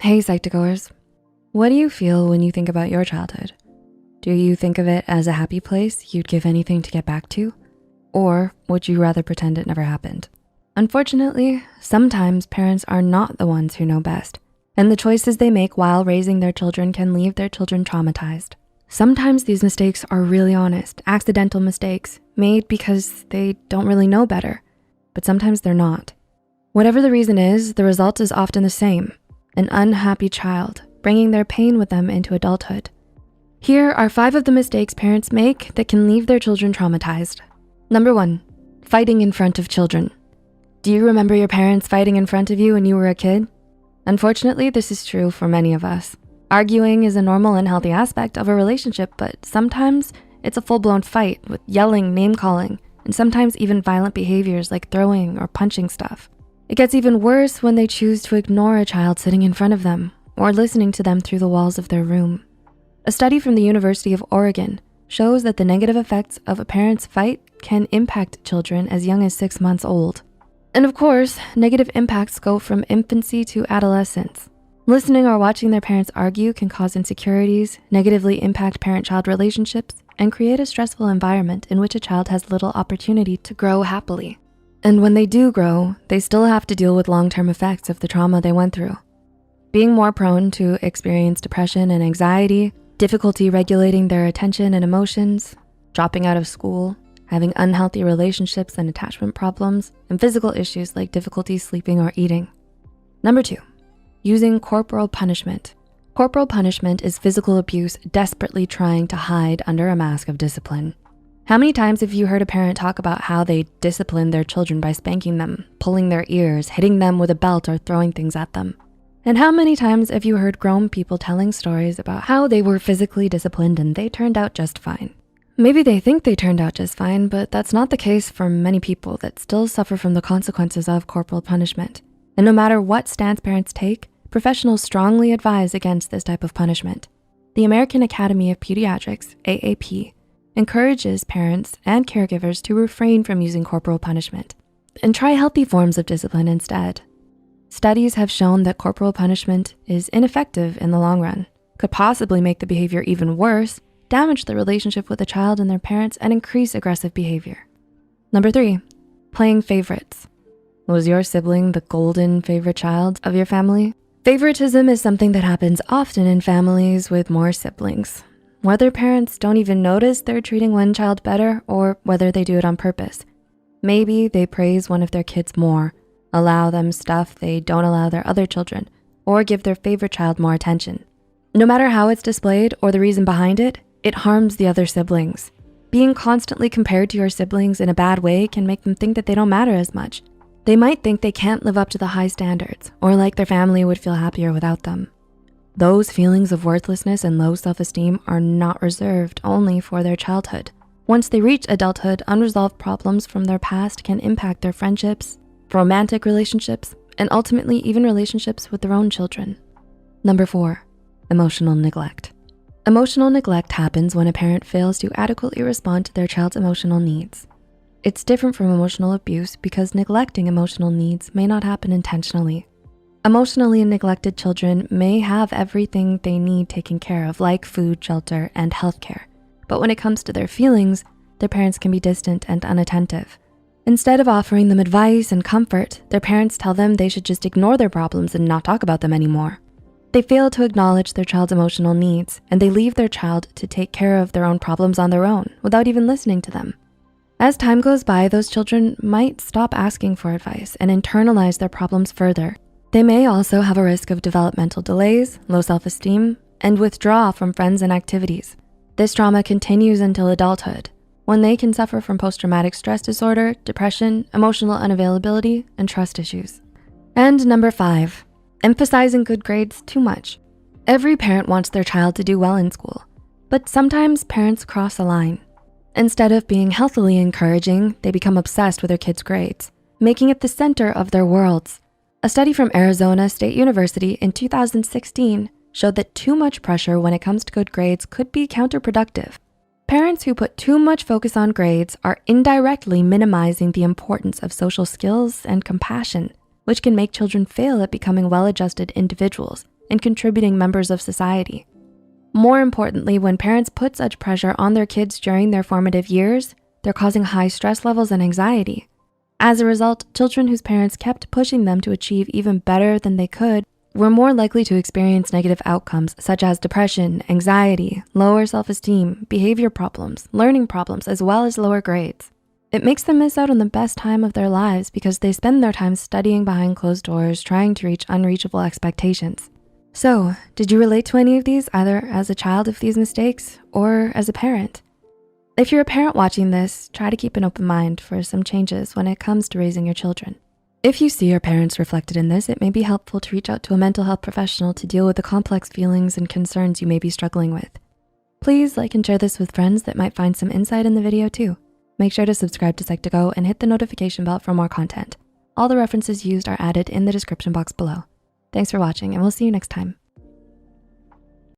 Hey Psych2Goers, what do you feel when you think about your childhood? Do you think of it as a happy place you'd give anything to get back to? Or would you rather pretend it never happened? Unfortunately, sometimes parents are not the ones who know best, and the choices they make while raising their children can leave their children traumatized. Sometimes these mistakes are really honest, accidental mistakes made because they don't really know better, but sometimes they're not. Whatever the reason is, the result is often the same: an unhappy child, bringing their pain with them into adulthood. Here are 5 of the mistakes parents make that can leave their children traumatized. Number 1, fighting in front of children. Do you remember your parents fighting in front of you when you were a kid? Unfortunately, this is true for many of us. Arguing is a normal and healthy aspect of a relationship, but sometimes it's a full-blown fight with yelling, name-calling, and sometimes even violent behaviors like throwing or punching stuff. It gets even worse when they choose to ignore a child sitting in front of them or listening to them through the walls of their room. A study from the University of Oregon shows that the negative effects of a parent's fight can impact children as young as 6 months old. And of course, negative impacts go from infancy to adolescence. Listening or watching their parents argue can cause insecurities, negatively impact parent-child relationships, and create a stressful environment in which a child has little opportunity to grow happily. And when they do grow, they still have to deal with long-term effects of the trauma they went through. Being more prone to experience depression and anxiety, difficulty regulating their attention and emotions, dropping out of school, having unhealthy relationships and attachment problems, and physical issues like difficulty sleeping or eating. Number 2, using corporal punishment. Corporal punishment is physical abuse desperately trying to hide under a mask of discipline. How many times have you heard a parent talk about how they discipline their children by spanking them, pulling their ears, hitting them with a belt, or throwing things at them? And how many times have you heard grown people telling stories about how they were physically disciplined and they turned out just fine? Maybe they think they turned out just fine, but that's not the case for many people that still suffer from the consequences of corporal punishment. And no matter what stance parents take, professionals strongly advise against this type of punishment. The American Academy of Pediatrics, AAP, encourages parents and caregivers to refrain from using corporal punishment and try healthy forms of discipline instead. Studies have shown that corporal punishment is ineffective in the long run, could possibly make the behavior even worse, damage the relationship with the child and their parents, and increase aggressive behavior. Number 3, playing favorites. Was your sibling the golden favorite child of your family? Favoritism is something that happens often in families with more siblings. Whether parents don't even notice they're treating one child better or whether they do it on purpose. Maybe they praise one of their kids more, allow them stuff they don't allow their other children, or give their favorite child more attention. No matter how it's displayed or the reason behind it, it harms the other siblings. Being constantly compared to your siblings in a bad way can make them think that they don't matter as much. They might think they can't live up to the high standards or like their family would feel happier without them. Those feelings of worthlessness and low self-esteem are not reserved only for their childhood. Once they reach adulthood, unresolved problems from their past can impact their friendships, romantic relationships, and ultimately even relationships with their own children. Number 4, emotional neglect. Emotional neglect happens when a parent fails to adequately respond to their child's emotional needs. It's different from emotional abuse because neglecting emotional needs may not happen intentionally. Emotionally neglected children may have everything they need taken care of, like food, shelter, and healthcare. But when it comes to their feelings, their parents can be distant and unattentive. Instead of offering them advice and comfort, their parents tell them they should just ignore their problems and not talk about them anymore. They fail to acknowledge their child's emotional needs, and they leave their child to take care of their own problems on their own without even listening to them. As time goes by, those children might stop asking for advice and internalize their problems further. They may also have a risk of developmental delays, low self-esteem, and withdraw from friends and activities. This trauma continues until adulthood, when they can suffer from post-traumatic stress disorder, depression, emotional unavailability, and trust issues. And number 5, emphasizing good grades too much. Every parent wants their child to do well in school, but sometimes parents cross a line. Instead of being healthily encouraging, they become obsessed with their kids' grades, making it the center of their worlds. A study from Arizona State University in 2016 showed that too much pressure when it comes to good grades could be counterproductive. Parents who put too much focus on grades are indirectly minimizing the importance of social skills and compassion, which can make children fail at becoming well-adjusted individuals and contributing members of society. More importantly, when parents put such pressure on their kids during their formative years, they're causing high stress levels and anxiety. As a result, children whose parents kept pushing them to achieve even better than they could were more likely to experience negative outcomes such as depression, anxiety, lower self-esteem, behavior problems, learning problems, as well as lower grades. It makes them miss out on the best time of their lives because they spend their time studying behind closed doors, trying to reach unreachable expectations. So, did you relate to any of these, either as a child of these mistakes or as a parent? If you're a parent watching this, try to keep an open mind for some changes when it comes to raising your children. If you see your parents reflected in this, it may be helpful to reach out to a mental health professional to deal with the complex feelings and concerns you may be struggling with. Please like and share this with friends that might find some insight in the video too. Make sure to subscribe to Psych2Go and hit the notification bell for more content. All the references used are added in the description box below. Thanks for watching, and we'll see you next time.